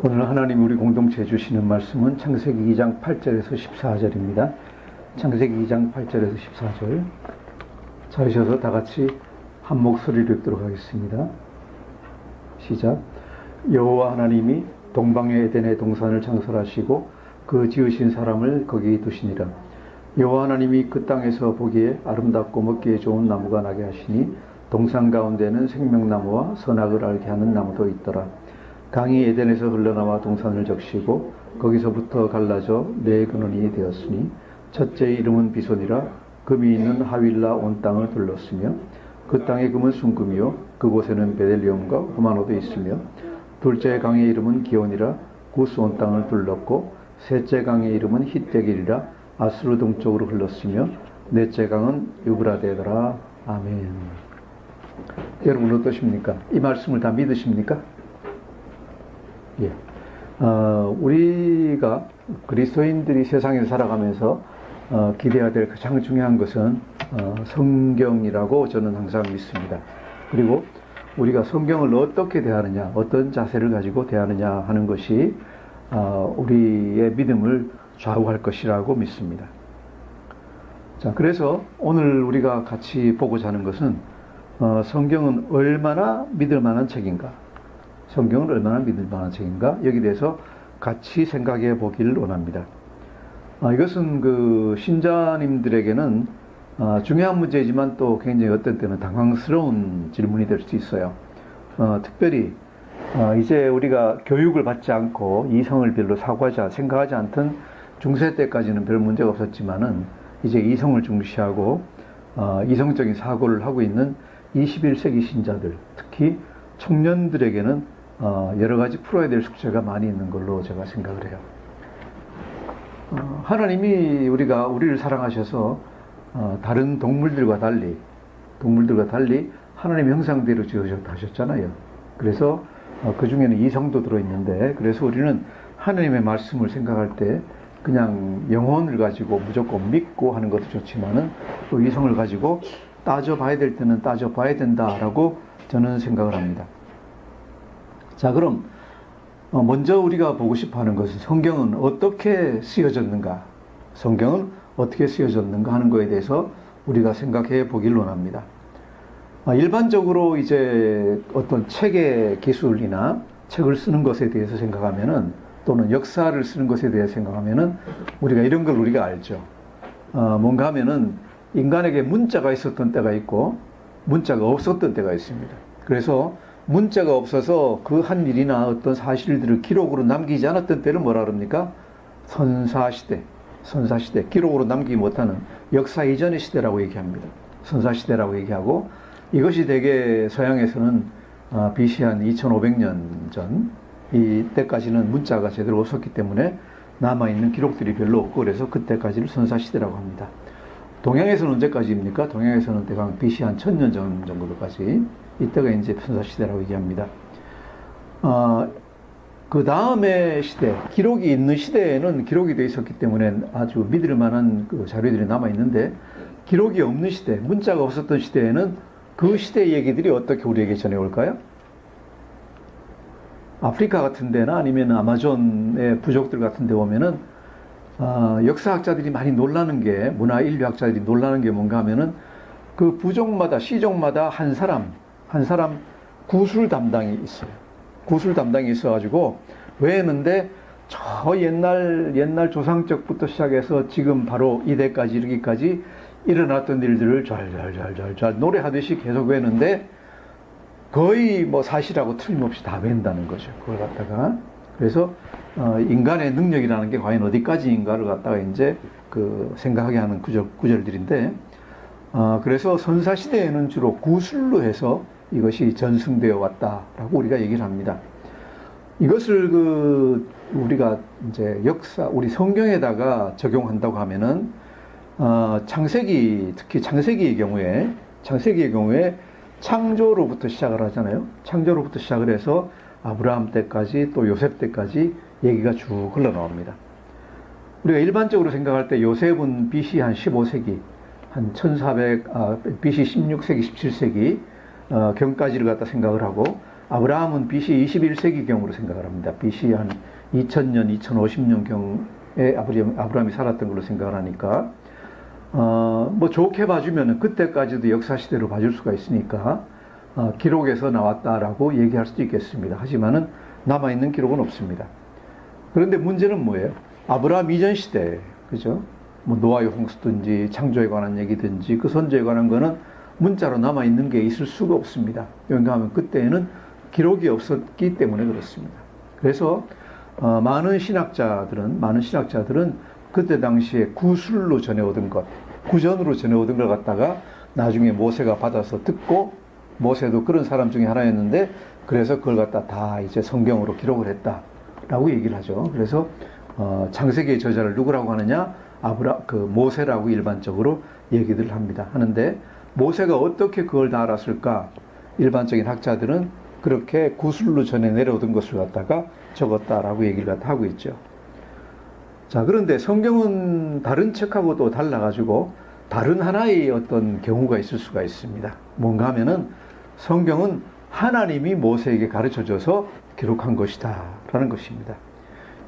오늘 하나님 우리 공동체에 주시는 말씀은 창세기 2장 8절에서 14절입니다. 창세기 2장 8절에서 14절 찾으셔서 다 같이 한 목소리로 읽도록 하겠습니다. 시작. 여호와 하나님이 동방의 에덴의 동산을 창설하시고 그 지으신 사람을 거기 두시니라. 여호와 하나님이 그 땅에서 보기에 아름답고 먹기에 좋은 나무가 나게 하시니 동산 가운데는 생명나무와 선악을 알게 하는 나무도 있더라. 강이 에덴에서 흘러나와 동산을 적시고 거기서부터 갈라져 네 근원이 되었으니 첫째 이름은 비손이라. 금이 있는 하윌라 온 땅을 둘렀으며 그 땅의 금은 순금이요 그곳에는 베델리움과 호마노도 있으며 둘째 강의 이름은 기온이라. 구스 온 땅을 둘렀고 셋째 강의 이름은 히떼길이라. 아스루 동쪽으로 흘렀으며 넷째 강은 유브라데더라. 아멘. 여러분 어떠십니까? 이 말씀을 다 믿으십니까? 예. 우리가 그리스도인들이 세상에서 살아가면서 기대해야 될 가장 중요한 것은 성경이라고 저는 항상 믿습니다. 그리고 우리가 성경을 어떻게 대하느냐, 어떤 자세를 가지고 대하느냐 하는 것이 우리의 믿음을 좌우할 것이라고 믿습니다. 자, 그래서 오늘 우리가 같이 보고자 하는 것은 성경은 얼마나 믿을 만한 책인가? 성경은 얼마나 믿을 만한 책인가? 여기에 대해서 같이 생각해 보기를 원합니다. 이것은 그 신자님들에게는 중요한 문제이지만 또 굉장히 어떤 때는 당황스러운 질문이 될 수 있어요. 특별히 이제 우리가 교육을 받지 않고 이성을 별로 생각하지 않던 중세 때까지는 별 문제가 없었지만은 이제 이성을 중시하고 이성적인 사고를 하고 있는 21세기 신자들, 특히 청년들에게는 여러 가지 풀어야 될 숙제가 많이 있는 걸로 제가 생각을 해요. 하나님이 우리를 사랑하셔서 다른 동물들과 달리 하나님의 형상대로 지으셨잖아요. 그래서 그 중에는 이성도 들어있는데, 그래서 우리는 하나님의 말씀을 생각할 때 그냥 영혼을 가지고 무조건 믿고 하는 것도 좋지만은 또 이성을 가지고 따져봐야 될 때는 따져봐야 된다라고 저는 생각을 합니다. 자, 그럼 먼저 우리가 보고 싶어하는 것은 성경은 어떻게 쓰여졌는가? 성경은 어떻게 쓰여졌는가 하는 것에 대해서 우리가 생각해 보길 원합니다. 일반적으로 이제 어떤 책의 기술이나 책을 쓰는 것에 대해서 생각하면은, 또는 역사를 쓰는 것에 대해서 생각하면은 우리가 이런 걸 우리가 알죠. 뭔가 하면은 인간에게 문자가 있었던 때가 있고 문자가 없었던 때가 있습니다. 그래서 문자가 없어서 그 한 일이나 어떤 사실들을 기록으로 남기지 않았던 때를 뭐라 그럽니까? 선사시대, 기록으로 남기지 못하는 역사 이전의 시대라고 얘기합니다. 선사시대라고 얘기하고, 이것이 대개 서양에서는 BC 한 2500년 전 이때까지는 문자가 제대로 없었기 때문에 남아있는 기록들이 별로 없고, 그래서 그때까지를 선사시대라고 합니다. 동양에서는 언제까지입니까? 동양에서는 대강 BC 한 1000년 전 정도까지, 이때가 이제 선사시대라고 얘기합니다. 그 다음의 시대, 기록이 있는 시대에는 기록이 되어 있었기 때문에 아주 믿을 만한 그 자료들이 남아있는데, 기록이 없는 시대, 문자가 없었던 시대에는 그 시대의 얘기들이 어떻게 우리에게 전해올까요? 아프리카 같은 데나 아니면 아마존의 부족들 같은 데 보면은 역사학자들이 많이 놀라는 게, 문화인류학자들이 놀라는 게 뭔가 하면은 그 부족마다, 시족마다 한 사람 구술 담당이 있어요. 구술 담당이 있어가지고 외우는데 저 옛날 조상적부터 시작해서 지금 바로 이때까지 이르기까지 일어났던 일들을 잘 노래하듯이 계속 외우는데 거의 뭐 사실하고 틀림없이 다 외운다는 거죠. 그걸 갖다가. 그래서 인간의 능력이라는 게 과연 어디까지인가를 갖다가 이제 생각하게 하는 구절들인데, 그래서 선사시대에는 주로 구술로 해서 이것이 전승되어 왔다라고 우리가 얘기를 합니다. 이것을 우리가 이제 우리 성경에다가 적용한다고 하면은, 특히 창세기의 경우에 창조로부터 시작을 하잖아요. 창조로부터 시작을 해서 아브라함 때까지 또 요셉 때까지 얘기가 쭉 흘러나옵니다. 우리가 일반적으로 생각할 때 요셉은 BC 한 15세기, BC 16세기, 17세기 경까지를 갖다 생각을 하고, 아브라함은 BC 21세기경으로 생각을 합니다. BC 한 2000년, 2050년경에 아브라함이 살았던 걸로 생각을 하니까, 뭐 좋게 봐주면 그때까지도 역사시대로 봐줄 수가 있으니까, 기록에서 나왔다라고 얘기할 수도 있겠습니다. 하지만은 남아있는 기록은 없습니다. 그런데 문제는 뭐예요? 아브라함 이전 시대, 그죠? 뭐 노아의 홍수든지 창조에 관한 얘기든지 그 선조에 관한 거는 문자로 남아있는 게 있을 수가 없습니다. 왜냐하면 그때에는 기록이 없었기 때문에 그렇습니다. 그래서 많은 신학자들은 그때 당시에 구술로 전해오던 것, 구전으로 전해오던 걸 갖다가 나중에 모세가 받아서 듣고, 모세도 그런 사람 중에 하나였는데 그래서 그걸 갖다 다 이제 성경으로 기록을 했다라고 얘기를 하죠. 그래서 창세기의 저자를 누구라고 하느냐? 모세라고 일반적으로 얘기들 합니다. 하는데 모세가 어떻게 그걸 다 알았을까? 일반적인 학자들은 그렇게 구술로 전해 내려오던 것을 갖다가 적었다라고 얘기를 갖다 하고 있죠. 자, 그런데 성경은 다른 책하고 또 달라가지고 다른 하나의 어떤 경우가 있을 수가 있습니다. 뭔가 하면은 성경은 하나님이 모세에게 가르쳐줘서 기록한 것이다 라는 것입니다.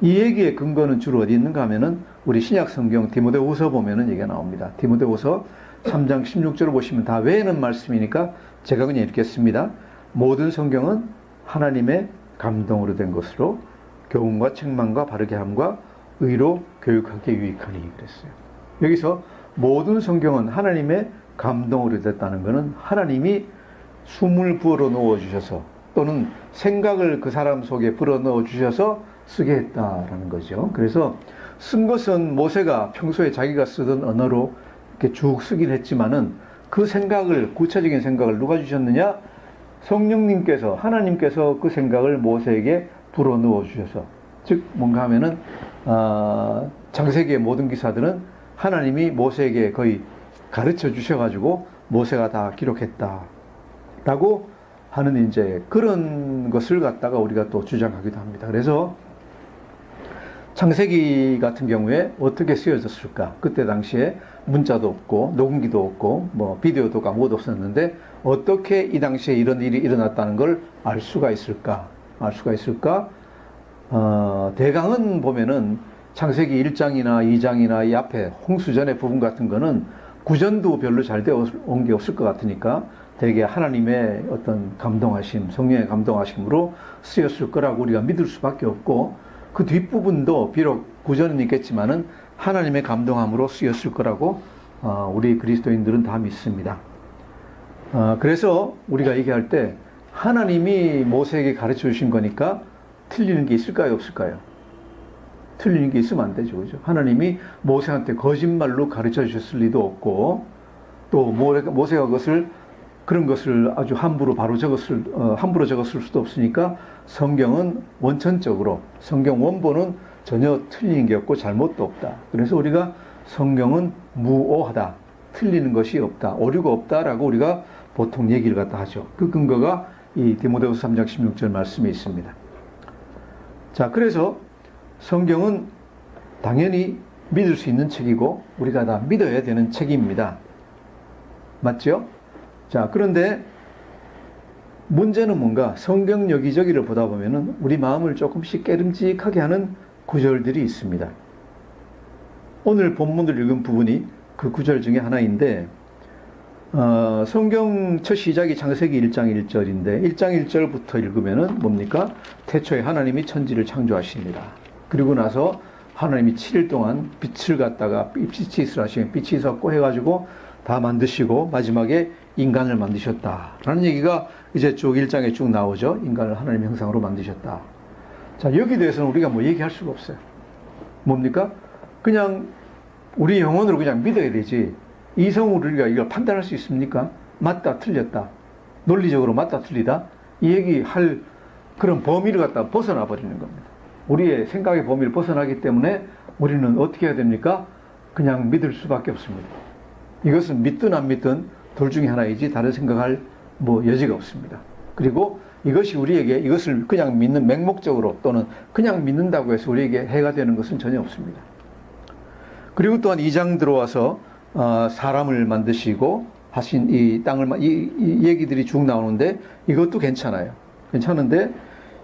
이 얘기의 근거는 주로 어디 있는가 하면은 우리 신약 성경 디모데후서 보면은 얘기가 나옵니다. 디모데후서 3장 16절을 보시면 다 외에는 말씀이니까 제가 그냥 읽겠습니다. 모든 성경은 하나님의 감동으로 된 것으로 교훈과 책망과 바르게 함과 의로 교육하기에 유익하니 그랬어요. 여기서 모든 성경은 하나님의 감동으로 됐다는 것은 하나님이 숨을 불어 넣어 주셔서 또는 생각을 그 사람 속에 불어 넣어 주셔서 쓰게 했다라는 거죠. 그래서 쓴 것은 모세가 평소에 자기가 쓰던 언어로 이렇게 쭉 쓰긴 했지만은 그 생각을, 구체적인 생각을 누가 주셨느냐? 성령님께서, 하나님께서 그 생각을 모세에게 불어 넣어 주셔서, 즉 뭔가 하면은 창세기의 모든 기사들은 하나님이 모세에게 거의 가르쳐 주셔가지고 모세가 다 기록했다라고 하는 이제 그런 것을 갖다가 우리가 또 주장하기도 합니다. 그래서 창세기 같은 경우에 어떻게 쓰여졌을까? 그때 당시에 문자도 없고 녹음기도 없고 뭐 비디오도 아무것도 없었는데 어떻게 이 당시에 이런 일이 일어났다는 걸 알 수가 있을까? 대강은 보면은 창세기 1장이나 2장이나 이 앞에 홍수전의 부분 같은 거는 구전도 별로 잘 되어 온 게 없을 것 같으니까 대개 하나님의 어떤 감동하심, 성령의 감동하심으로 쓰였을 거라고 우리가 믿을 수밖에 없고, 그 뒷부분도 비록 구전은 있겠지만은 하나님의 감동함으로 쓰였을 거라고 우리 그리스도인들은 다 믿습니다. 그래서 우리가 얘기할 때 하나님이 모세에게 가르쳐 주신 거니까 틀리는 게 있을까요, 없을까요? 틀리는 게 있으면 안 되죠, 그죠? 하나님이 모세한테 거짓말로 가르쳐 주셨을 리도 없고, 또 모세가 그런 것을 아주 함부로 적었을 수도 없으니까 성경은 원천적으로, 성경 원본은 전혀 틀린 게 없고 잘못도 없다. 그래서 우리가 성경은 무오하다, 틀리는 것이 없다, 오류가 없다라고 우리가 보통 얘기를 갖다 하죠. 그 근거가 이 디모데후서 3장 16절 말씀에 있습니다. 자, 그래서 성경은 당연히 믿을 수 있는 책이고 우리가 다 믿어야 되는 책입니다. 맞죠? 자, 그런데 문제는 뭔가 성경 여기저기를 보다 보면은 우리 마음을 조금씩 깨름직하게 하는 구절들이 있습니다. 오늘 본문을 읽은 부분이 그 구절 중에 하나인데, 성경 첫 시작이 창세기 1장 1절인데 1장 1절부터 읽으면은 뭡니까? 태초에 하나님이 천지를 창조하십니다. 그리고 나서 하나님이 7일 동안 빛을 갖다가 빛이 있으라 하시면 빛이 있었고 해가지고 다 만드시고 마지막에 인간을 만드셨다라는 얘기가 이제 쭉 1장에 쭉 나오죠. 인간을 하나님의 형상으로 만드셨다. 자, 여기에 대해서는 우리가 뭐 얘기할 수가 없어요. 뭡니까? 그냥 우리 영혼으로 그냥 믿어야 되지, 이성으로 우리가 이걸 판단할 수 있습니까? 맞다, 틀렸다, 논리적으로 맞다, 틀리다, 이 얘기할 그런 범위를 갖다 벗어나 버리는 겁니다. 우리의 생각의 범위를 벗어나기 때문에 우리는 어떻게 해야 됩니까? 그냥 믿을 수밖에 없습니다. 이것은 믿든 안 믿든 둘 중에 하나이지 다른 생각할 뭐 여지가 없습니다. 그리고 이것이 우리에게 이것을 그냥 믿는 맹목적으로 또는 그냥 믿는다고 해서 우리에게 해가 되는 것은 전혀 없습니다. 그리고 또한 2장 들어와서 사람을 만드시고 하신 이 땅을, 이 얘기들이 쭉 나오는데 이것도 괜찮아요. 괜찮은데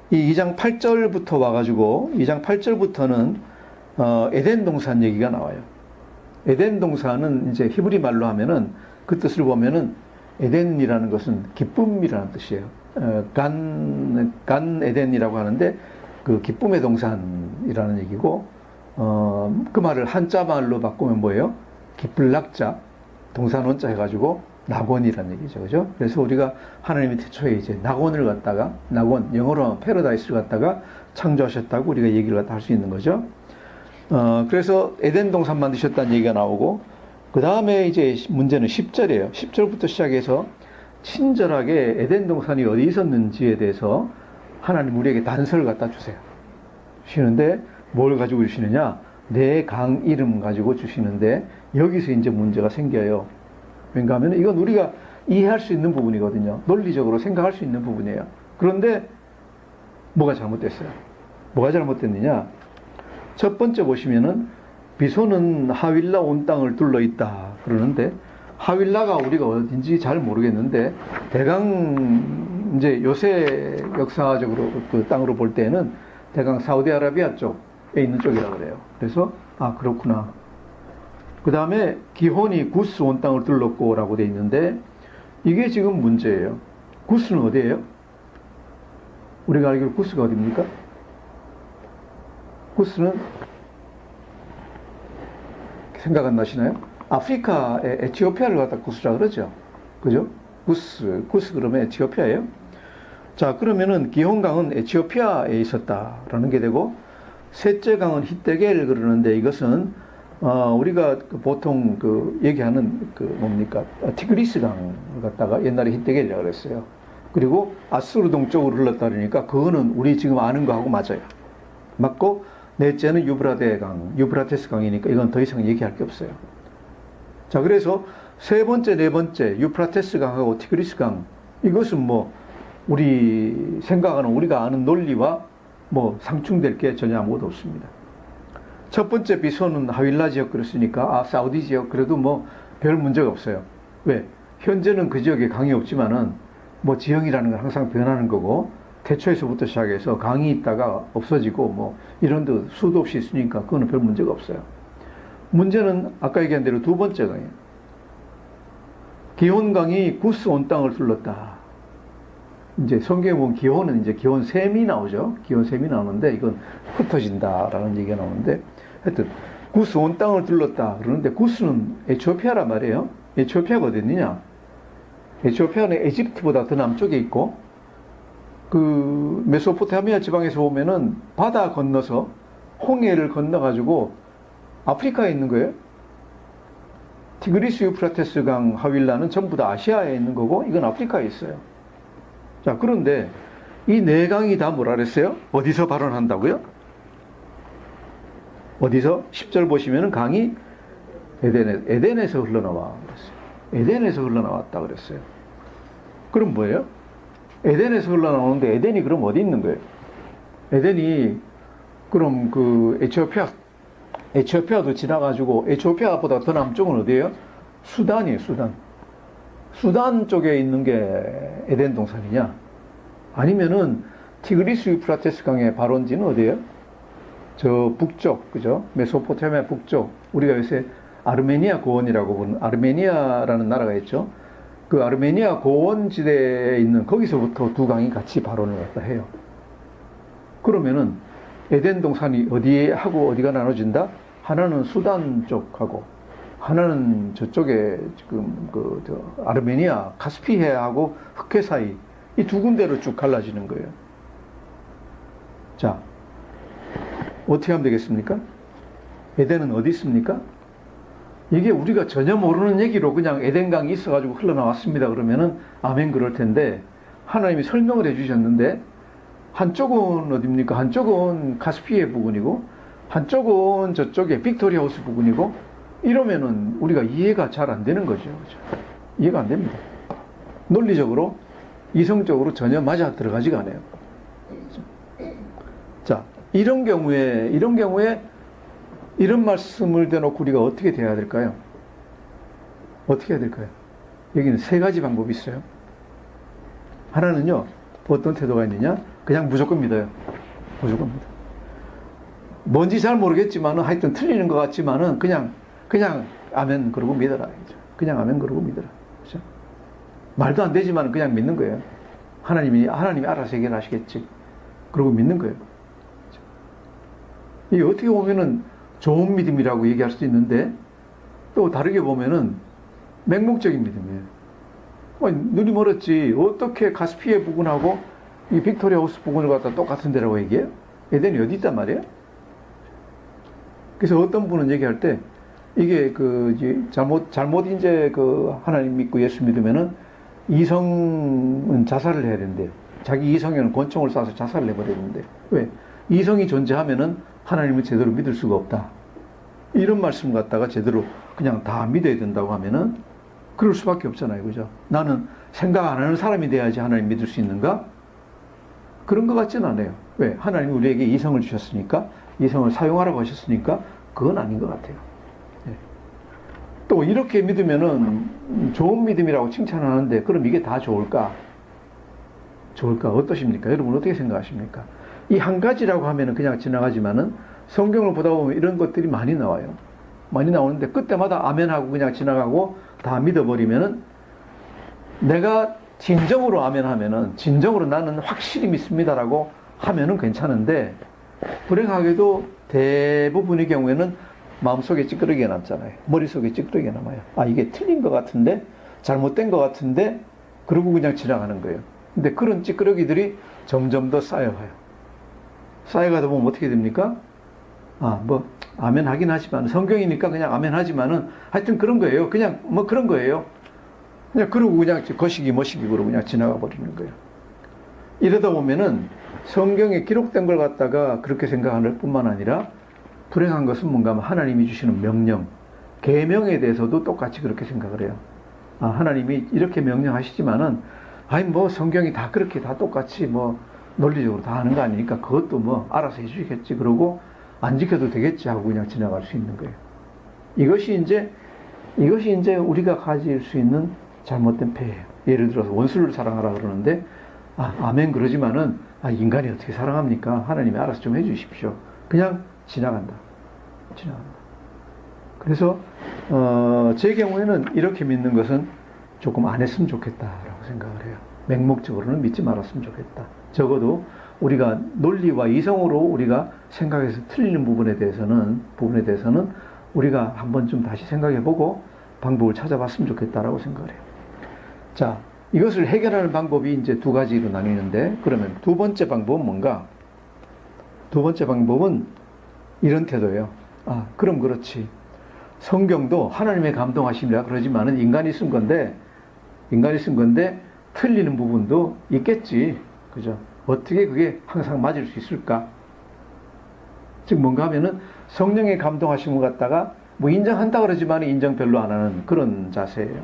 이 2장 8절부터 와가지고 2장 8절부터는 에덴 동산 얘기가 나와요. 에덴 동산은 이제 히브리 말로 하면은 그 뜻을 보면은 에덴이라는 것은 기쁨이라는 뜻이에요. 간 에덴이라고 하는데 그 기쁨의 동산이라는 얘기고 그 말을 한자 말로 바꾸면 뭐예요? 기쁠락자 동산 원자 해가지고 낙원이라는 얘기죠. 그죠? 그래서 우리가 하나님이 태초에 이제 낙원을 갖다가 낙원 영어로 하면 패러다이스를 갖다가 창조하셨다고 우리가 얘기를 갖다 할 수 있는 거죠. 그래서 에덴 동산 만드셨다는 얘기가 나오고 그 다음에 이제 문제는 10절이에요. 10절부터 시작해서 친절하게 에덴 동산이 어디 있었는지에 대해서 하나님 우리에게 단서를 갖다 주세요. 주시는데 뭘 가지고 주시느냐? 내 강 이름 가지고 주시는데 여기서 이제 문제가 생겨요. 그러니까 하면 이건 우리가 이해할 수 있는 부분이거든요. 논리적으로 생각할 수 있는 부분이에요. 그런데 뭐가 잘못됐어요? 뭐가 잘못됐느냐? 첫 번째 보시면은 비손은 하윌라 온 땅을 둘러 있다 그러는데 하윌라가 우리가 어딘지 잘 모르겠는데 대강 이제 요새 역사적으로 그 땅으로 볼 때는 대강 사우디아라비아 쪽에 있는 쪽이라 그래요. 그래서 그렇구나. 그 다음에 기혼이 구스 온 땅을 둘렀고라고 돼 있는데 이게 지금 문제예요. 구스는 어디예요? 우리가 알기로 구스가 어디입니까? 구스는 생각 안 나시나요? 아프리카의 에티오피아를 갖다 구스라 그러죠. 그죠? 구스 그러면 에티오피아예요. 자, 그러면은 기혼강은 에티오피아에 있었다라는 게 되고 셋째 강은 히데겔 그러는데 이것은 우리가 보통 얘기하는 뭡니까? 티그리스 강을 갖다가 옛날에 히데겔이라고 그랬어요. 그리고 아수르 동쪽으로 흘렀다 그러니까 그거는 우리 지금 아는 거하고 맞아요. 맞고 넷째는 유브라테스 강이니까 이건 더 이상 얘기할 게 없어요. 자, 그래서 세 번째, 네 번째 유프라테스 강하고 티그리스 강 이것은 뭐 우리 생각하는 우리가 아는 논리와 뭐 상충될 게 전혀 아무것도 없습니다. 첫 번째 비손은 하윌라 지역 그랬으니까 사우디 지역 그래도 뭐 별 문제가 없어요. 왜? 현재는 그 지역에 강이 없지만은 뭐 지형이라는 건 항상 변하는 거고 태초에서부터 시작해서 강이 있다가 없어지고 뭐 이런 데 수도 없이 있으니까 그거는 별 문제가 없어요. 문제는 아까 얘기한 대로 두 번째 강이에요. 기혼강이 구스 온 땅을 둘렀다. 이제 성경에 보면 기혼은 이제 기혼샘이 나오죠. 기혼샘이 나오는데 이건 흩어진다라는 얘기가 나오는데 하여튼 구스 온 땅을 둘렀다 그러는데 구스는 에티오피아란 말이에요. 에티오피아가 어디 있느냐? 에티오피아는 이집트보다 더 남쪽에 있고 그 메소포타미아 지방에서 보면은 바다 건너서 홍해를 건너가지고 아프리카에 있는 거예요. 티그리스 유프라테스 강 하윌라는 전부 다 아시아에 있는 거고 이건 아프리카에 있어요. 자, 그런데 이 네 강이 다 뭐라 그랬어요? 어디서 발원한다고요? 어디서? 10절 보시면은 강이 에덴에서 흘러나와 그랬어요. 에덴에서 흘러나왔다 그랬어요. 그럼 뭐예요? 에덴에서 흘러나오는데 에덴이 그럼 어디 있는 거예요? 에덴이 그럼 그 에티오피아도 지나가지고 에티오피아보다 더 남쪽은 어디예요? 수단이에요. 수단 쪽에 있는 게 에덴 동산이냐? 아니면은 티그리스 유프라테스 강의 발원지는 어디예요? 저 북쪽, 그죠? 메소포타미아 북쪽. 우리가 요새 아르메니아 고원이라고 부르는 아르메니아라는 나라가 있죠. 그 아르메니아 고원지대에 있는 거기서부터 두 강이 같이 발원을 갖다 해요. 그러면은 에덴 동산이 어디에 하고 어디가 나눠진다? 하나는 수단 쪽하고 하나는 저쪽에 지금 아르메니아 카스피해하고 흑해 사이 이 두 군데로 쭉 갈라지는 거예요. 자, 어떻게 하면 되겠습니까? 에덴은 어디 있습니까? 이게 우리가 전혀 모르는 얘기로 그냥 에덴강이 있어가지고 흘러나왔습니다. 그러면은 아멘 그럴 텐데 하나님이 설명을 해주셨는데 한쪽은 어디입니까? 한쪽은 카스피해 부근이고 한쪽은 저쪽에 빅토리아 호수 부근이고 이러면은 우리가 이해가 잘 안 되는 거죠. 그렇죠? 이해가 안 됩니다. 논리적으로 이성적으로 전혀 맞아 들어가지가 않아요. 자, 이런 경우에 이런 말씀을 대놓고 우리가 어떻게 대해야 될까요? 어떻게 해야 될까요? 여기는 세 가지 방법이 있어요. 하나는요, 어떤 태도가 있느냐? 그냥 무조건 믿어요. 무조건 믿어. 뭔지 잘 모르겠지만은 하여튼 틀리는 것 같지만은 그냥 아멘 그러고 믿어라. 그냥 아멘 그러고 믿어라. 그렇죠? 말도 안 되지만 그냥 믿는 거예요. 하나님이 알아서 해결하시겠지. 그러고 믿는 거예요. 그렇죠? 이게 어떻게 보면은 좋은 믿음이라고 얘기할 수도 있는데 또 다르게 보면은 맹목적인 믿음이에요. 눈이 멀었지 어떻게 카스피해 부근하고 이 빅토리아 호스 부근을 갖다 똑같은 데라고 얘기해요? 에덴이 어디 있단 말이에요? 그래서 어떤 분은 얘기할 때 이게 잘못 이제 하나님 믿고 예수 믿으면은 이성은 자살을 해야 된대요. 자기 이성에는 권총을 쏴서 자살을 해버려야 된대요. 왜? 이성이 존재하면은 하나님을 제대로 믿을 수가 없다. 이런 말씀 갖다가 제대로 그냥 다 믿어야 된다고 하면은 그럴 수밖에 없잖아요. 그죠? 나는 생각 안 하는 사람이 돼야지 하나님 믿을 수 있는가? 그런 것 같지는 않아요. 왜? 하나님이 우리에게 이성을 주셨으니까, 이성을 사용하라고 하셨으니까, 그건 아닌 것 같아요. 네. 또 이렇게 믿으면은 좋은 믿음이라고 칭찬하는데, 그럼 이게 다 좋을까? 어떠십니까? 여러분 어떻게 생각하십니까? 이 한 가지라고 하면은 그냥 지나가지만은 성경을 보다 보면 이런 것들이 많이 나와요. 많이 나오는데 그때마다 아멘하고 그냥 지나가고 다 믿어버리면은 내가 진정으로 아멘하면은 진정으로 나는 확실히 믿습니다라고 하면은 괜찮은데 불행하게도 대부분의 경우에는 마음속에 찌끄러기가 남잖아요. 머릿속에 찌끄러기가 남아요. 아 이게 틀린 것 같은데 잘못된 것 같은데 그러고 그냥 지나가는 거예요. 근데 그런 찌끄러기들이 점점 더 쌓여가요. 쌓여가다 보면 어떻게 됩니까? 아멘 하긴 하지만, 성경이니까 그냥 아멘 하지만은, 하여튼 그런 거예요. 그냥, 그런 거예요. 그냥 그러고 그냥 거시기 그러고 그냥 지나가 버리는 거예요. 이러다 보면은 성경에 기록된 걸 갖다가 그렇게 생각할 뿐만 아니라, 불행한 것은 뭔가 하면 하나님이 주시는 명령, 계명에 대해서도 똑같이 그렇게 생각을 해요. 하나님이 이렇게 명령하시지만은, 성경이 다 그렇게 다 똑같이 논리적으로 다 하는 거 아니니까 그것도 알아서 해주시겠지. 그러고, 안 지켜도 되겠지 하고 그냥 지나갈 수 있는 거예요. 이것이 이제 우리가 가질 수 있는 잘못된 폐해예요. 예를 들어서 원수를 사랑하라 그러는데, 아멘 그러지만은, 인간이 어떻게 사랑합니까? 하나님이 알아서 좀 해주십시오. 그냥 지나간다. 그래서, 제 경우에는 이렇게 믿는 것은 조금 안 했으면 좋겠다라고 생각을 해요. 맹목적으로는 믿지 말았으면 좋겠다. 적어도 우리가 논리와 이성으로 우리가 생각해서 틀리는 부분에 대해서는 우리가 한번 좀 다시 생각해보고 방법을 찾아봤으면 좋겠다라고 생각을 해요. 자, 이것을 해결하는 방법이 이제 두 가지로 나뉘는데, 그러면 두 번째 방법은 뭔가? 두 번째 방법은 이런 태도예요. 그럼 그렇지. 성경도 하나님의 감동하심이라 그러지만은 인간이 쓴 건데 틀리는 부분도 있겠지. 그죠? 어떻게 그게 항상 맞을 수 있을까? 즉 뭔가 하면은 성령의 감동하심을 갖다가 인정한다 그러지만 인정 별로 안 하는 그런 자세예요.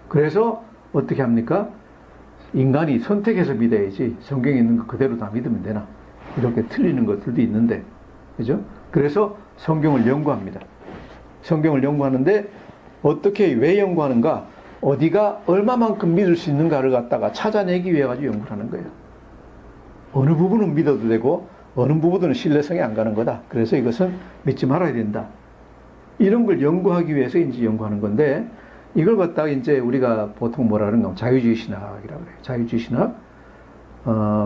그래서 어떻게 합니까? 인간이 선택해서 믿어야지 성경에 있는 거 그대로 다 믿으면 되나? 이렇게 틀리는 것들도 있는데, 그죠? 그래서 성경을 연구합니다. 성경을 연구하는데 어떻게 왜 연구하는가? 어디가 얼마만큼 믿을 수 있는가를 갖다가 찾아내기 위해 가지고 연구를 하는 거예요. 어느 부분은 믿어도 되고 어느 부분은 신뢰성이 안 가는 거다. 그래서 이것은 믿지 말아야 된다. 이런 걸 연구하기 위해서 이제 연구하는 건데, 이걸 갖다가 이제 우리가 보통 뭐라 하는가? 자유주의 신학이라고 그래요. 자유주의 신학.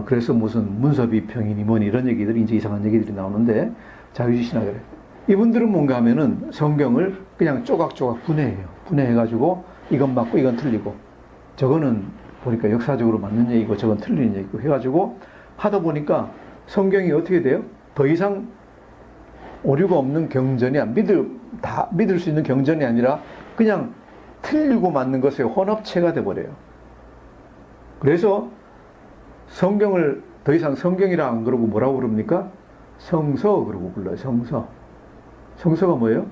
그래서 무슨 문서비평이니 뭐니 이런 얘기들이 이제 이상한 얘기들이 나오는데, 자유주의 신학이래요. 이분들은 뭔가 하면은 성경을 그냥 조각조각 분해해요. 분해해가지고 이건 맞고 이건 틀리고, 저거는 보니까 역사적으로 맞는 얘기고 저건 틀리는 얘기고 해가지고 하다 보니까 성경이 어떻게 돼요? 더 이상 오류가 없는 경전이 믿을 수 있는 경전이 아니라 그냥 틀리고 맞는 것의 혼합체가 돼버려요. 그래서 성경을 더 이상 성경이라 안 그러고 뭐라고 부릅니까? 성서 그러고 불러요. 성서가 뭐예요?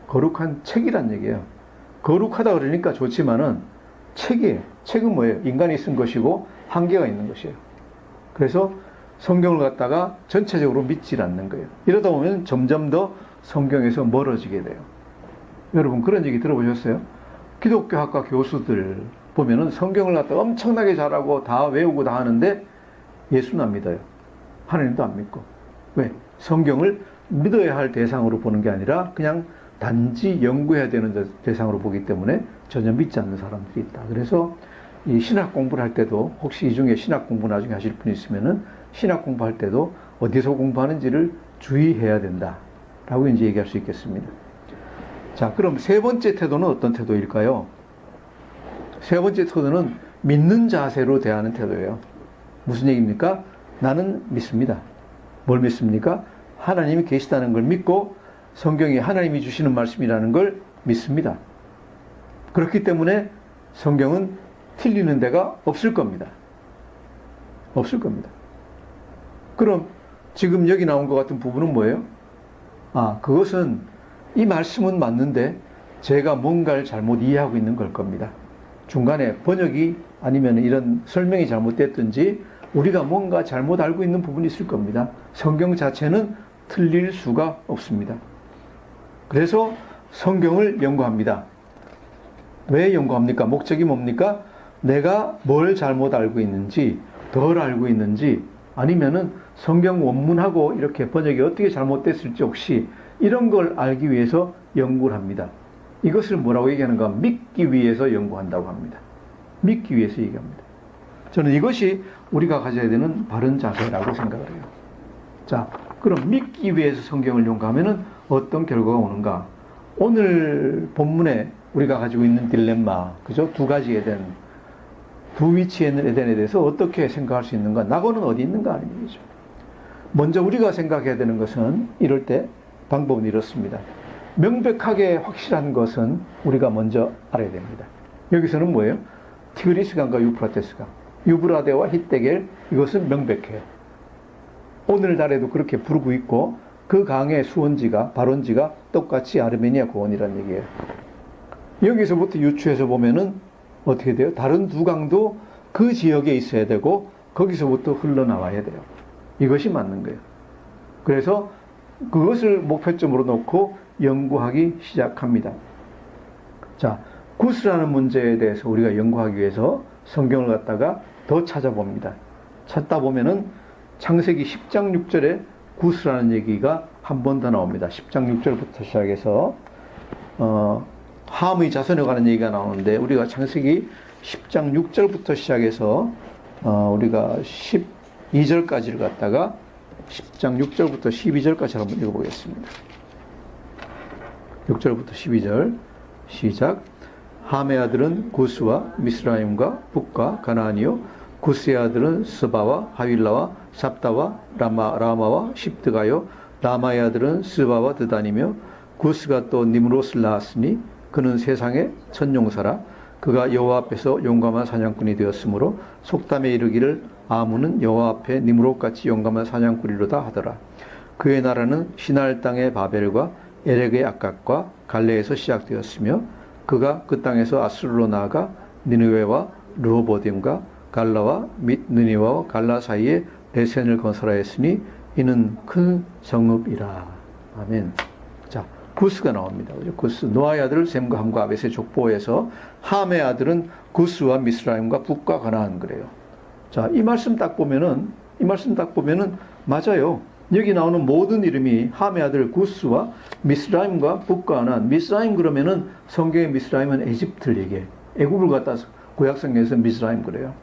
거룩한 책이란 얘기예요. 거룩하다 그러니까 좋지만은 책은 뭐예요? 인간이 쓴 것이고 한계가 있는 것이에요. 그래서 성경을 갖다가 전체적으로 믿지 않는 거예요. 이러다 보면 점점 더 성경에서 멀어지게 돼요. 여러분 그런 얘기 들어보셨어요? 기독교 학과 교수들 보면은 성경을 갖다 엄청나게 잘하고 다 외우고 다 하는데 예수는 안 믿어요. 하나님도 안 믿고. 왜? 성경을 믿어야 할 대상으로 보는 게 아니라 그냥 단지 연구해야 되는 대상으로 보기 때문에 전혀 믿지 않는 사람들이 있다. 그래서 이 신학 공부를 할 때도 혹시 이 중에 신학 공부 나중에 하실 분이 있으면은 신학 공부할 때도 어디서 공부하는지를 주의해야 된다. 라고 이제 얘기할 수 있겠습니다. 자, 그럼 세 번째 태도는 어떤 태도일까요? 세 번째 태도는 믿는 자세로 대하는 태도예요. 무슨 얘기입니까? 나는 믿습니다. 뭘 믿습니까? 하나님이 계시다는 걸 믿고 성경이 하나님이 주시는 말씀이라는 걸 믿습니다. 그렇기 때문에 성경은 틀리는 데가 없을 겁니다. 없을 겁니다. 그럼 지금 여기 나온 것 같은 부분은 뭐예요? 그것은 이 말씀은 맞는데 제가 뭔가를 잘못 이해하고 있는 걸 겁니다. 중간에 번역이 아니면 이런 설명이 잘못됐든지 우리가 뭔가 잘못 알고 있는 부분이 있을 겁니다. 성경 자체는 틀릴 수가 없습니다. 그래서 성경을 연구합니다. 왜 연구합니까? 목적이 뭡니까? 내가 뭘 잘못 알고 있는지, 덜 알고 있는지, 아니면은 성경 원문하고 이렇게 번역이 어떻게 잘못됐을지 혹시 이런 걸 알기 위해서 연구를 합니다. 이것을 뭐라고 얘기하는가? 믿기 위해서 연구한다고 합니다. 믿기 위해서 얘기합니다. 저는 이것이 우리가 가져야 되는 바른 자세라고 생각을 해요. 자, 그럼 믿기 위해서 성경을 연구하면은 어떤 결과가 오는가? 오늘 본문에 우리가 가지고 있는 딜레마, 그죠? 두 가지 에덴, 두 위치에 있는 에덴에 대해서 어떻게 생각할 수 있는가? 낙원은 어디 있는가? 하는 얘기죠. 먼저 우리가 생각해야 되는 것은 이럴 때 방법은 이렇습니다. 명백하게 확실한 것은 우리가 먼저 알아야 됩니다. 여기서는 뭐예요? 티그리스강과 유프라테스강, 유브라데와 히데겔, 이것은 명백해요. 오늘날에도 그렇게 부르고 있고 그 강의 수원지가 발원지가 똑같이 아르메니아 고원이라는 얘기예요. 여기서부터 유추해서 보면은 어떻게 돼요? 다른 두 강도 그 지역에 있어야 되고 거기서부터 흘러나와야 돼요. 이것이 맞는 거예요. 그래서 그것을 목표점으로 놓고 연구하기 시작합니다. 자, 구스라는 문제에 대해서 우리가 연구하기 위해서 성경을 갖다가 더 찾아봅니다. 찾다 보면은 창세기 10장 6절에 구스라는 얘기가 한 번 더 나옵니다. 10장 6절부터 시작해서 함의 자손에 관한 얘기가 나오는데 우리가 창세기 10장 6절부터 시작해서 우리가 12절까지를 갖다가 10장 6절부터 12절까지 한번 읽어보겠습니다. 6절부터 12절 시작. 함의 아들은 구스와 미스라임과 북과 가나안이요 구스의 아들은 스바와 하윌라와 삽다와 라마와 십드가요 라마의 아들은 스바와 드단이며 구스가 또 니므롯을 낳았으니 그는 세상의 천용사라. 그가 여호와 앞에서 용감한 사냥꾼이 되었으므로 속담에 이르기를 아문은 여호와 앞에 니므롯같이 용감한 사냥꾼이로다 하더라. 그의 나라는 시날 땅의 바벨과 에렉의 악각과 갈레에서 시작되었으며 그가 그 땅에서 아수르로 나아가 니느웨와 르호보딤과 갈라와 및 느니와와 갈라 사이에 레센을 건설하였으니 이는 큰 성읍이라. 아멘. 자, 구스가 나옵니다. 구스, 노아의 아들 셈과 함과 아벳의 족보에서 함의 아들은 구스와 미스라임과 북과 가나안 그래요. 자, 이 말씀 딱 보면은 맞아요. 여기 나오는 모든 이름이 함의 아들 구스와 미스라임과 북과 가나안. 미스라임 그러면은 성경의 미스라임은 에집트를 얘기해. 애굽을 갖다 구약성경에서 미스라임 그래요.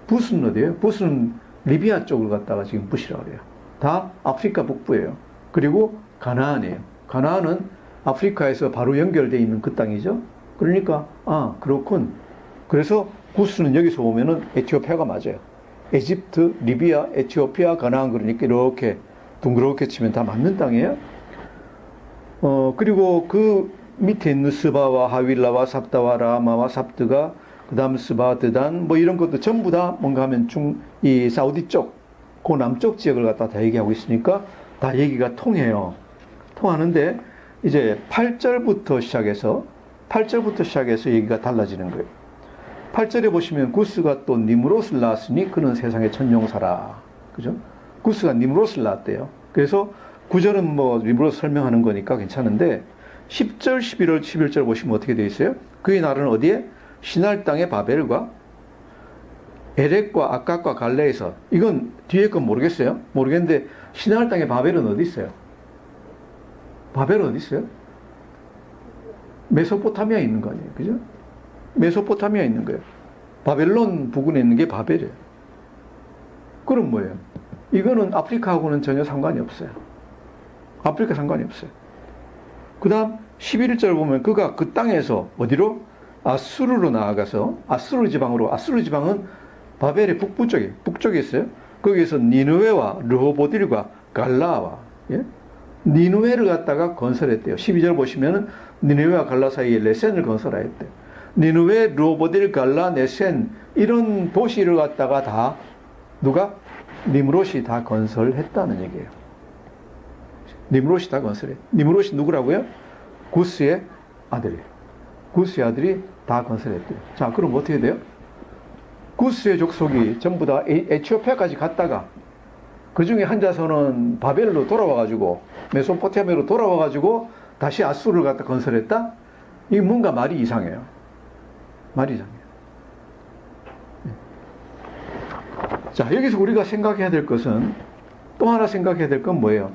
붓은 어디예요? 붓은 리비아 쪽을 갖다가 지금 붓이라고 그래요. 다 아프리카 북부예요. 그리고 가나안이에요. 가나안은 아프리카에서 바로 연결되어 있는 그 땅이죠. 그러니까 그렇군. 그래서 구스는 여기서 보면은 에티오피아가 맞아요. 에집트, 리비아, 에티오피아, 가나안 그러니까 이렇게 둥그렇게 치면 다 맞는 땅이에요. 그리고 그 밑에 있는 스바와 하윌라와 삽다와 라마와 삽드가 그 다음 스바, 드단 뭐 이런 것도 전부 다 뭔가 하면 이 사우디 쪽, 그 남쪽 지역을 갖다 다 얘기하고 있으니까 다 얘기가 통해요. 통하는데 이제 8절부터 시작해서 얘기가 달라지는 거예요. 8절에 보시면 구스가 또 니므롯을 낳았으니 그는 세상의 천용사라. 그죠? 구스가 니므롯을 낳았대요. 그래서 9절은 뭐 니므롯 설명하는 거니까 괜찮은데 10절, 11절 보시면 어떻게 되어 있어요? 그의 나라는 어디에? 시날 땅의 바벨과 에렉과 아깝과 갈레에서, 이건 뒤에 건 모르겠어요. 모르겠는데 시날 땅의 바벨은 어디 있어요? 바벨은 어디 있어요? 메소포타미아에 있는 거 아니에요, 그죠? 메소포타미아에 있는 거예요. 바벨론 부근에 있는 게 바벨이에요. 그럼 뭐예요? 이거는 아프리카하고는 전혀 상관이 없어요. 아프리카 상관이 없어요. 그 다음 11절 보면 그가 그 땅에서 어디로? 아수르로 나아가서 아수르 지방으로, 아수르 지방은 바벨의 북쪽에 있어요. 거기에서 니느웨와 르호보딜과 갈라와, 예? 니느웨를 갖다가 건설했대요. 12절 보시면은 니느웨와 갈라 사이에 레센을 건설하였대요. 니느웨, 르호보딜, 갈라, 네센, 이런 도시를 갖다가 다 누가? 니므롯이 다 건설했다는 얘기예요. 니므롯이 다 건설해. 니므롯이 누구라고요? 구스의 아들이에요. 구스의 아들이 다 건설했대요. 자, 그럼 어떻게 돼요? 구스의 족속이 전부 다 에티오피아까지 갔다가 그 중에 한 자손은 바벨로 돌아와가지고 메소포타미아로 돌아와가지고 다시 아수르를 갖다 건설했다? 이게 뭔가 말이 이상해요. 말이 이상해요. 자, 여기서 우리가 생각해야 될 것은, 또 하나 생각해야 될 건 뭐예요?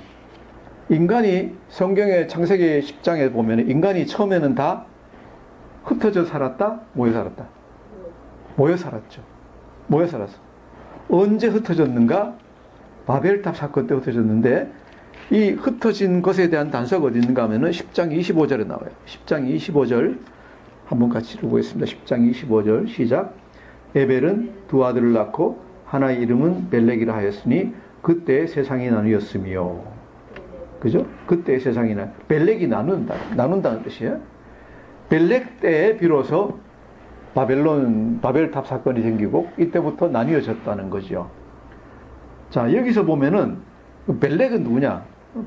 인간이 성경의 창세기 10장에 보면 인간이 처음에는 다 흩어져 살았다? 모여 살았다? 모여 살았죠. 모여 살았어. 언제 흩어졌는가? 바벨탑 사건 때 흩어졌는데, 이 흩어진 것에 대한 단서가 어디 있는가 하면은 10장 25절에 나와요. 10장 25절 한번 같이 읽어보겠습니다. 10장 25절 시작. 에벨은 두 아들을 낳고 하나의 이름은 벨렉이라 하였으니 그때 세상이 나뉘었으며, 그죠? 그때 세상이 벨렉이 나눈다는 뜻이에요. 벨렉 때에 비로소 바벨탑 사건이 생기고 이때부터 나뉘어졌다는 거죠. 자, 여기서 보면은 벨렉은 누구냐?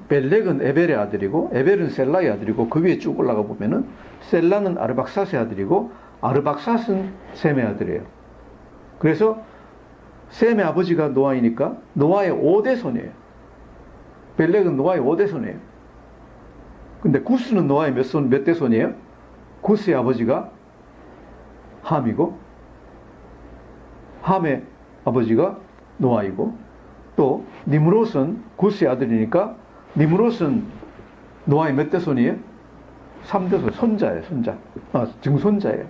벨렉은 에벨의 아들이고 에벨은 셀라의 아들이고 그 위에 쭉 올라가 보면은 셀라는 아르박사스의 아들이고 아르박사스는 셈의 아들이에요. 그래서 셈의 아버지가 노아이니까 노아의 5대손이에요. 벨렉은 노아의 5대손이에요. 근데 구스는 노아의 몇 대손이에요? 구스의 아버지가 함이고 함의 아버지가 노아이고, 또 니므롯은 구스의 아들이니까 니므롯은 노아의 몇 대손이에요? 3대손, 손자예요. 증손자예요.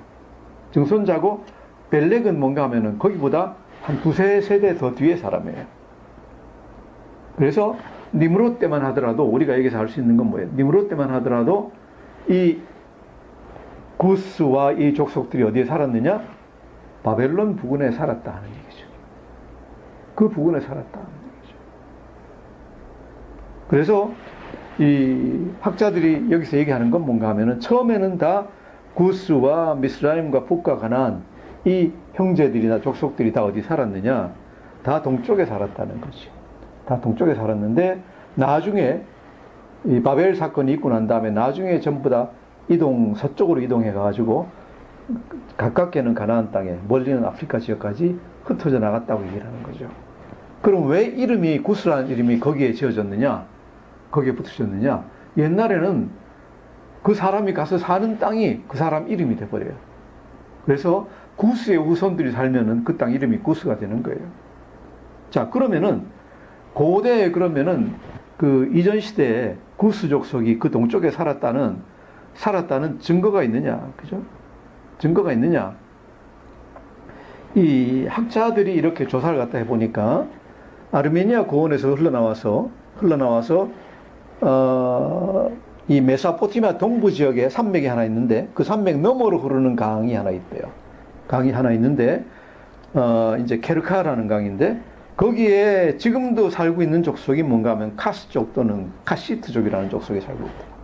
증손자고 벨렉은 뭔가 하면은 거기보다 한 두세 세대 더 뒤에 사람이에요. 그래서 니므롯 때만 하더라도 우리가 여기서 알 수 있는 건 뭐예요? 니므롯 때만 하더라도 이 구스와 이 족속들이 어디에 살았느냐? 바벨론 부근에 살았다 하는 얘기죠. 그 부근에 살았다 하는 얘기죠. 그래서 이 학자들이 여기서 얘기하는 건 뭔가 하면은 처음에는 다 구스와 미스라임과 북과 가나안 이 형제들이나 족속들이 다 어디 살았느냐? 다 동쪽에 살았다는 거지. 다 동쪽에 살았는데 나중에 이 바벨 사건이 있고 난 다음에 나중에 전부 다 서쪽으로 이동해 가지고 가깝게는 가나안 땅에, 멀리는 아프리카 지역까지 흩어져 나갔다고 얘기를 하는 거죠. 그럼 왜 이름이 구스라는 이름이 거기에 지어졌느냐? 거기에 붙으셨느냐? 옛날에는 그 사람이 가서 사는 땅이 그 사람 이름이 돼버려요. 그래서 구스의 후손들이 살면은 그 땅 이름이 구스가 되는 거예요. 자, 그러면은 고대에 그러면은 그 이전 시대에 구스 족속이 그 동쪽에 살았다는 증거가 있느냐? 그죠? 증거가 있느냐? 이 학자들이 이렇게 조사를 갖다 해보니까 아르메니아 고원에서 흘러나와서 이 메소포타미아 동부 지역에 산맥이 하나 있는데 그 산맥 너머로 흐르는 강이 하나 있대요. 강이 하나 있는데 이제 케르카라는 강인데 거기에 지금도 살고 있는 족속이 뭔가 하면 카스족 또는 카시트족이라는 족속이 살고 있대요.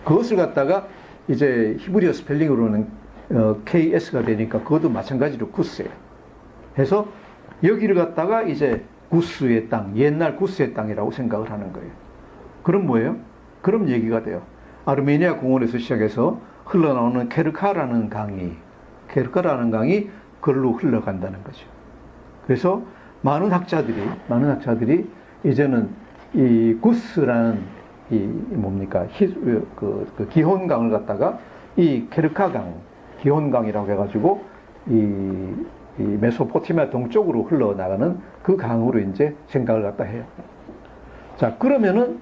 그것을 갖다가 이제 히브리어 스펠링으로는 KS가 되니까 그것도 마찬가지로 구스예요. 해서 여기를 갖다가 이제 구스의 땅, 옛날 구스의 땅이라고 생각을 하는 거예요. 그럼 뭐예요? 그럼 얘기가 돼요. 아르메니아 공원에서 시작해서 흘러나오는 케르카라는 강이 그걸로 흘러간다는 거죠. 그래서 많은 학자들이 이제는 이 구스라는 이 뭡니까? 그 기혼강을 갖다가 이 케르카강, 기혼강이라고 해가지고 이 메소포타미아 동쪽으로 흘러나가는 그 강으로 이제 생각을 갖다 해요. 자, 그러면은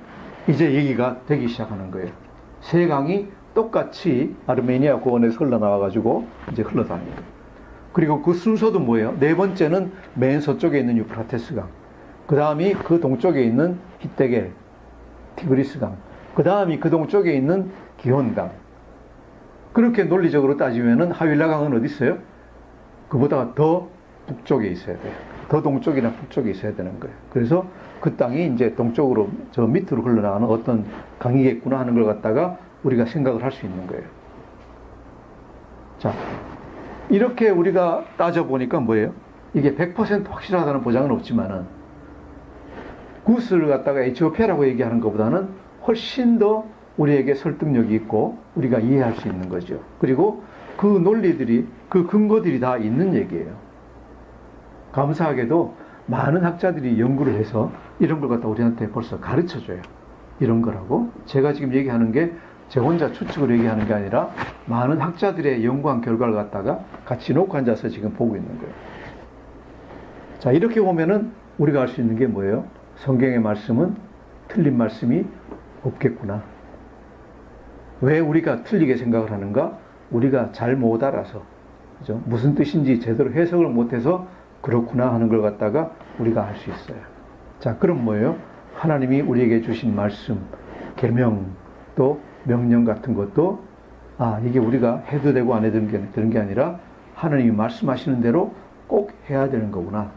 이제 얘기가 되기 시작하는 거예요. 세 강이 똑같이 아르메니아 고원에서 흘러나와가지고 이제 흘러다닙니다. 그리고 그 순서도 뭐예요? 네 번째는 맨 서쪽에 있는 유프라테스 강, 그 다음이 그 동쪽에 있는 히데겔, 티그리스 강, 그 다음이 그 동쪽에 있는 기혼강. 그렇게 논리적으로 따지면은 하윌라 강은 어디 있어요? 그보다 더 북쪽에 있어야 돼요. 더 동쪽이나 북쪽에 있어야 되는 거예요. 그래서 그 땅이 이제 동쪽으로 저 밑으로 흘러나가는 어떤 강이겠구나 하는 걸 갖다가 우리가 생각을 할 수 있는 거예요. 자, 이렇게 우리가 따져보니까 뭐예요? 이게 100% 확실하다는 보장은 없지만은 구스를 갖다가 에티오피아라고 얘기하는 것보다는 훨씬 더 우리에게 설득력이 있고 우리가 이해할 수 있는 거죠. 그리고 그 논리들이, 그 근거들이 다 있는 얘기예요. 감사하게도 많은 학자들이 연구를 해서 이런 걸 갖다 우리한테 벌써 가르쳐줘요. 이런 거라고. 제가 지금 얘기하는 게 제 혼자 추측을 얘기하는 게 아니라 많은 학자들의 연구한 결과를 갖다가 같이 놓고 앉아서 지금 보고 있는 거예요. 자, 이렇게 보면은 우리가 알 수 있는 게 뭐예요? 성경의 말씀은 틀린 말씀이 없겠구나. 왜 우리가 틀리게 생각을 하는가? 우리가 잘 못 알아서, 그죠? 무슨 뜻인지 제대로 해석을 못해서 그렇구나 하는 걸 갖다가 우리가 알 수 있어요. 자, 그럼 뭐예요? 하나님이 우리에게 주신 말씀, 계명, 또 명령 같은 것도 이게 우리가 해도 되고 안 해도 되는 게 아니라 하나님이 말씀하시는 대로 꼭 해야 되는 거구나.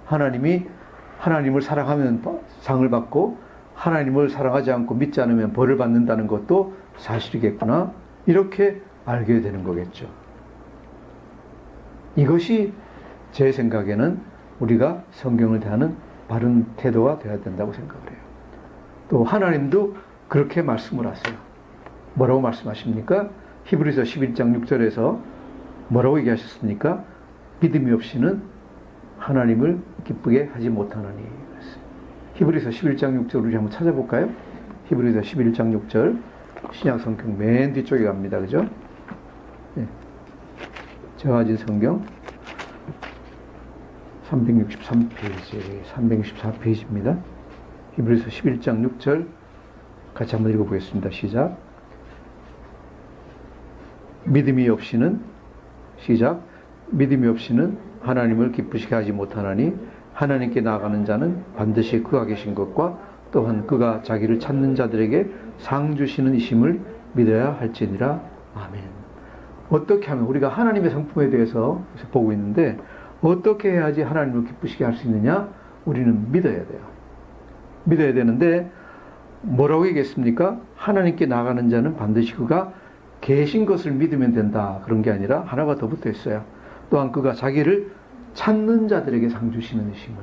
하나님을 사랑하면 상을 받고 하나님을 사랑하지 않고 믿지 않으면 벌을 받는다는 것도 사실이겠구나. 이렇게 알게 되는 거겠죠. 이것이 제 생각에는 우리가 성경을 대하는 바른 태도가 되어야 된다고 생각을 해요. 또 하나님도 그렇게 말씀을 하세요. 뭐라고 말씀하십니까? 히브리서 11장 6절에서 뭐라고 얘기하셨습니까? 믿음이 없이는 하나님을 기쁘게 하지 못하느니. 히브리서 11장 6절 우리 한번 찾아볼까요? 히브리서 11장 6절 신약성경 맨 뒤쪽에 갑니다. 그죠? 네. 제가 가진 성경 363페이지, 364페이지입니다. 히브리서 11장 6절 같이 한번 읽어보겠습니다. 시작. 믿음이 없이는 하나님을 기쁘시게 하지 못하나니 하나님께 나아가는 자는 반드시 그가 계신 것과 또한 그가 자기를 찾는 자들에게 상 주시는 이심을 믿어야 할지니라. 아멘. 어떻게 하면 우리가 하나님의 성품에 대해서 보고 있는데 어떻게 해야지 하나님을 기쁘시게 할 수 있느냐? 우리는 믿어야 돼요. 믿어야 되는데 뭐라고 얘기했습니까? 하나님께 나아가는 자는 반드시 그가 계신 것을 믿으면 된다. 그런 게 아니라 하나가 더 붙어 있어요. 또한 그가 자기를 찾는 자들에게 상 주시는 이심을.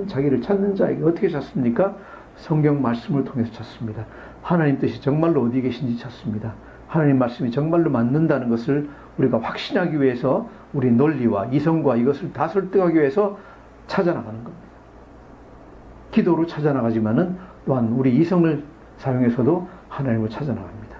자기를 찾는 자에게 어떻게 찾습니까? 성경 말씀을 통해서 찾습니다. 하나님 뜻이 정말로 어디 계신지 찾습니다. 하나님 말씀이 정말로 맞는다는 것을 우리가 확신하기 위해서 우리 논리와 이성과 이것을 다 설득하기 위해서 찾아나가는 겁니다. 기도로 찾아나가지만은 또한 우리 이성을 사용해서도 하나님을 찾아나갑니다.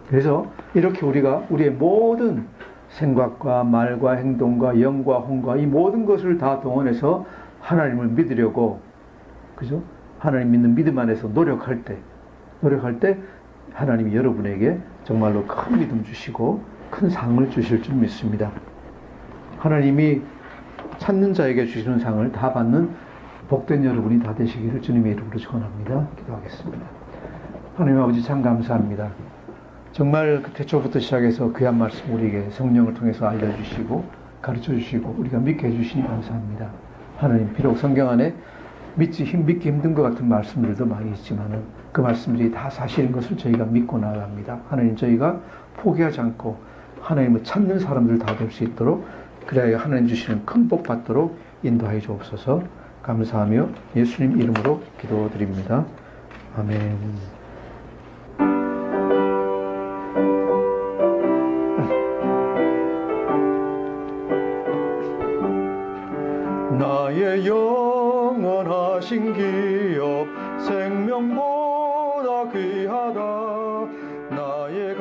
그래서 이렇게 우리가 우리의 모든 생각과 말과 행동과 영과 혼과 이 모든 것을 다 동원해서 하나님을 믿으려고, 그죠? 하나님 믿는 믿음 안에서 노력할 때 하나님이 여러분에게 정말로 큰 믿음 주시고 큰 상을 주실 줄 믿습니다. 하나님이 찾는 자에게 주시는 상을 다 받는 복된 여러분이 다 되시기를 주님의 이름으로 축원합니다. 기도하겠습니다. 하나님 아버지 참 감사합니다. 정말 그 태초부터 시작해서 귀한 말씀 우리에게 성령을 통해서 알려주시고 가르쳐주시고 우리가 믿게 해주시니 감사합니다. 하나님, 비록 성경 안에 믿기 힘든 것 같은 말씀들도 많이 있지만은 그 말씀들이 다 사실인 것을 저희가 믿고 나아갑니다. 하나님, 저희가 포기하지 않고 하나님을 찾는 사람들 다 될 수 있도록, 그래야 하나님 주시는 큰 복 받도록 인도하여 주옵소서. 감사하며 예수님 이름으로 기도드립니다. 아멘. 나의 영원하신 기업 생명보다 귀하다. 나의